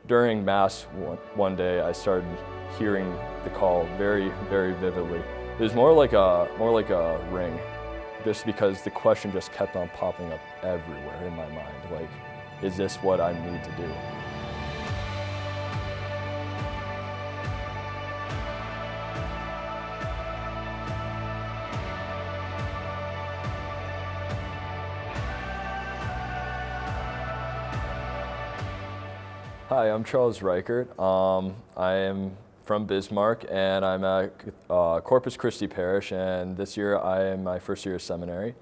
during Mass one day, I started hearing the call very, very vividly. It was more like a ring, just because the question just kept on popping up everywhere in my mind. Like, is this what I need to do? Hi, I'm Charles Reichert. I am from Bismarck, and I'm at Corpus Christi Parish, and this year I am my first year of seminary.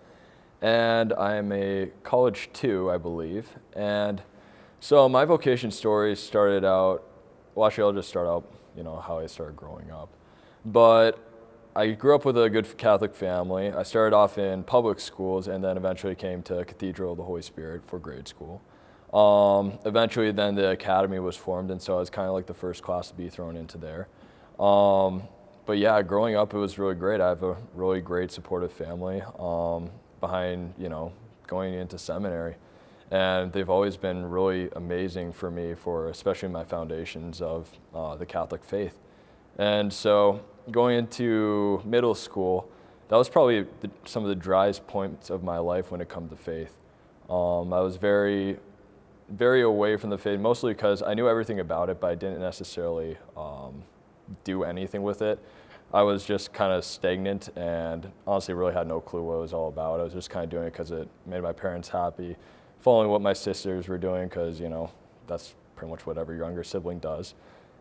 And I am a college 2, I believe. And so my vocation story started out, well, actually I'll just start out, how I started growing up. But I grew up with a good Catholic family. I started off in public schools and then eventually came to Cathedral of the Holy Spirit for grade school. Eventually then the academy was formed, and so I was kind of like the first class to be thrown into there. But yeah, growing up it was really great. I have a really great supportive family behind, going into seminary. And they've always been really amazing for me for especially my foundations of the Catholic faith. And so going into middle school, that was probably some of the driest points of my life when it comes to faith. I was very away from the faith, mostly because I knew everything about it, but I didn't necessarily do anything with it. I was just kind of stagnant and honestly really had no clue what it was all about. I was just kind of doing it because it made my parents happy, following what my sisters were doing because, that's pretty much what every younger sibling does.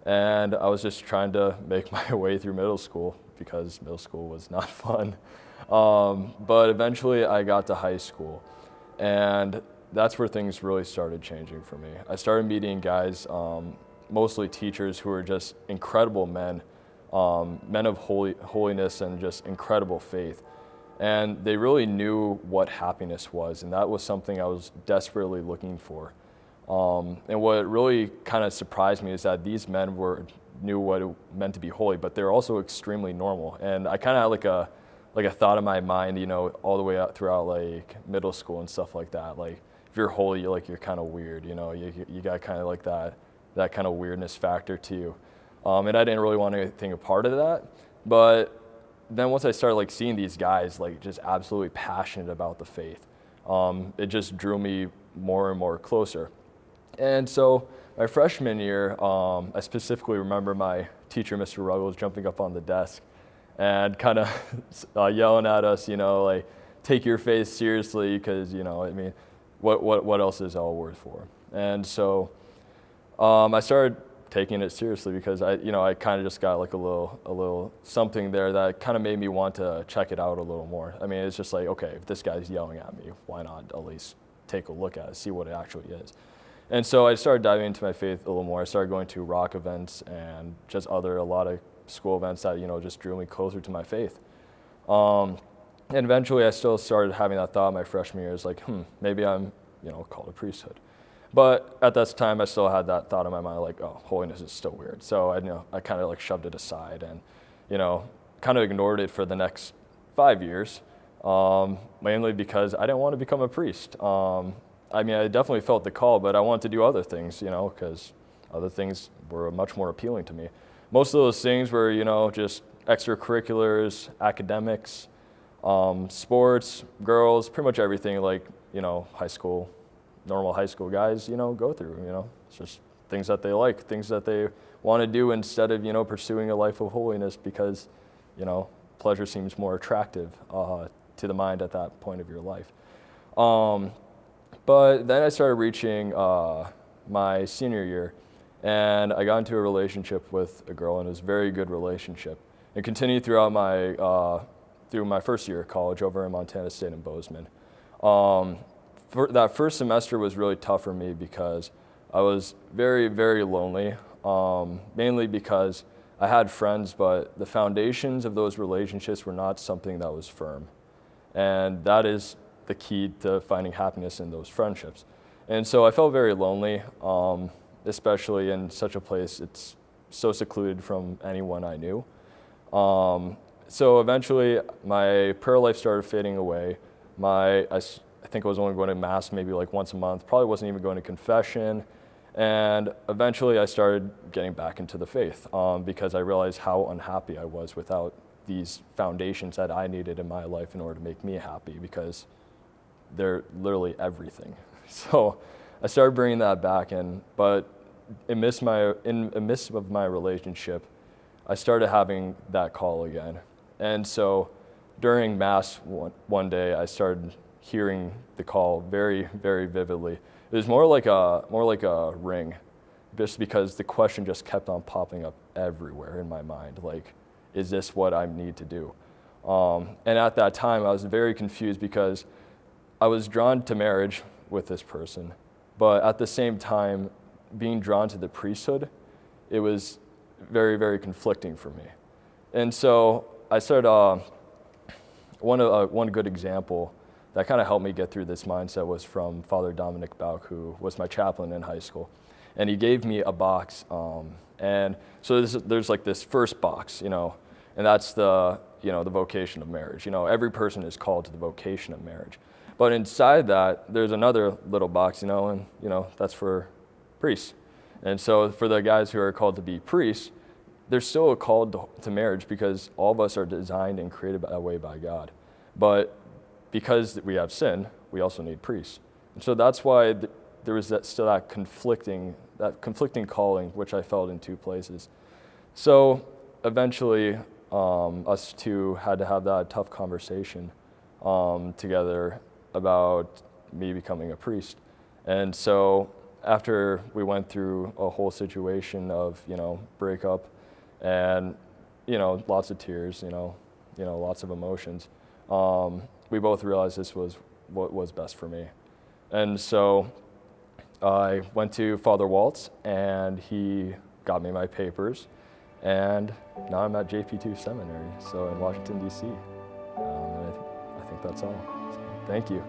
And I was just trying to make my way through middle school because middle school was not fun. But eventually I got to high school, and that's where things really started changing for me. I started meeting guys, mostly teachers, who were just incredible men of holiness and just incredible faith. And they really knew what happiness was, and that was something I was desperately looking for. And what really kind of surprised me is that these men knew what it meant to be holy, but they're also extremely normal. And I kind of had like a thought in my mind, all the way out throughout like middle school and stuff like that. Like, if you're holy, you're kind of weird, you got kind of like that kind of weirdness factor to you. And I didn't really want anything a part of that. But then once I started like seeing these guys like just absolutely passionate about the faith, it just drew me more and more closer. And so my freshman year, I specifically remember my teacher, Mr. Ruggles, jumping up on the desk and kind of yelling at us, like, take your faith seriously, because, what else is it all worth for? And so I started taking it seriously because I kind of just got like a little something there that kind of made me want to check it out a little more. I mean, it's just like, okay, if this guy's yelling at me, why not at least take a look at it, see what it actually is. And so I started diving into my faith a little more. I started going to rock events and just a lot of school events that, just drew me closer to my faith. And eventually I still started having that thought my freshman year, is like, maybe I'm, called a priesthood. But at that time I still had that thought in my mind, like, oh, holiness is still weird. So I kind of like shoved it aside and, kind of ignored it for the next 5 years, mainly because I didn't want to become a priest. I definitely felt the call, but I wanted to do other things, because other things were much more appealing to me. Most of those things were, just extracurriculars, academics, sports, girls, pretty much everything like, normal high school guys, go through, It's just things that they like, things that they want to do instead of, pursuing a life of holiness because, pleasure seems more attractive to the mind at that point of your life. But then I started reaching my senior year, and I got into a relationship with a girl, and it was a very good relationship. It continued throughout through my first year of college over in Montana State in Bozeman. That first semester was really tough for me because I was very, very lonely, mainly because I had friends, but the foundations of those relationships were not something that was firm. And that is the key to finding happiness in those friendships. And so I felt very lonely, especially in such a place. It's so secluded from anyone I knew. So eventually my prayer life started fading away. I think I was only going to Mass maybe like once a month, probably wasn't even going to confession. And eventually I started getting back into the faith because I realized how unhappy I was without these foundations that I needed in my life in order to make me happy, because they're literally everything. So I started bringing that back in, but in the midst of my relationship, I started having that call again. And so during Mass one day, I started hearing the call very, very vividly. It was more like a ring, just because the question just kept on popping up everywhere in my mind. Like, is this what I need to do? And at that time, I was very confused because I was drawn to marriage with this person, but at the same time, being drawn to the priesthood, it was very, very conflicting for me. And so I started, one good example that kind of helped me get through this mindset was from Father Dominic Bauk, who was my chaplain in high school. And he gave me a box, and so there's like this first box, and that's the vocation of marriage. Every person is called to the vocation of marriage. But inside that, there's another little box, and that's for priests. And so for the guys who are called to be priests, they're still called to marriage because all of us are designed and created that way by God. But because we have sin, we also need priests. And so that's why there was that conflicting calling, which I felt in two places. So eventually, us two had to have that tough conversation together about me becoming a priest. And so after we went through a whole situation of, breakup and, lots of tears, lots of emotions, we both realized this was what was best for me. And so I went to Father Waltz, and he got me my papers, and now I'm at JP2 Seminary, so in Washington, D.C. And I think that's all. So, thank you.